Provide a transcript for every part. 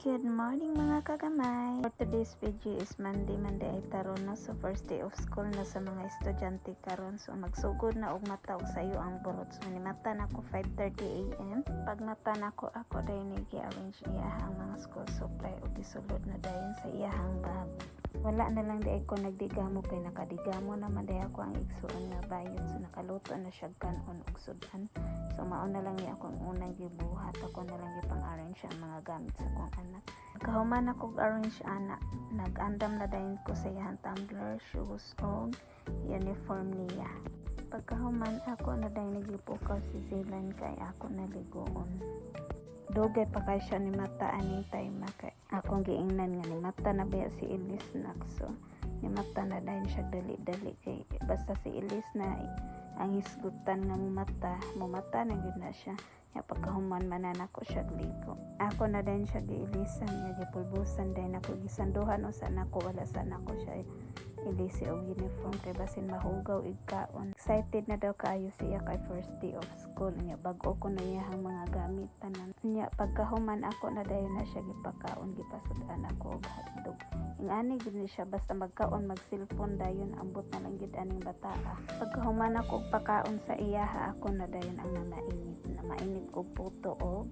Good morning mga kagamay. For today's video is Monday ay taron na. So first day of school na sa mga estudyante karon. So magsugod na og mata og sayo ang burot. So ni mata na ko 5:30 AM. Pag mata na ko ako dahil nag-arrange iyahang mga school supply og gisulod na dayon sa iyahang bag. Wala na lang di ko nagdigamo kay nakadigamo naman dahil ako ang igsuon nga bayot. So nakaluto na siya kanon og sudan. So mauna lang ni akong unang gibuhat. Ako na lang gipang-arrange ang mga gamit sa akong anak. Kahuman ako arrange anak. Nag-andam na dayon ko sa iyang tumbler, shoes o uniform niya. Pagkahuman ako na dayon nagipukaw si Zealand kay ako naligoon. Dugay pa kay siya ni mata aning time kay akong giingnan nga ni mata na ba si Elise nakso. Ni mata na dayon siya dali-dali kay basta si Elise na ang hisgutan nga mumata na gyud na siya. Ya pagkahuman manan ako siya ligo. Ako na din siya giilisan nga gipulbusan din ako gisanduhan usa nako wala sa nako siya ilisi og uniform kay basin mahugaw igkaon. Excited na daw kaayo siya kay first day of school nya bag-o ko na iyang mga gamit tanan. Nya pagkahuman ako na dayon na siya gipakaon gipasudan ako og hotdog. Ingani gid ni siya basta magkaon mag-cellphone dayon ambot na lang gid aning bataa. Pagkahuman ako og pakaon sa iyaha ako na dayon ang mainit og puto og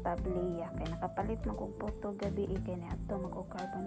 tabliya kay nakapalit man kog puto gabi kay ni ato magko carbon.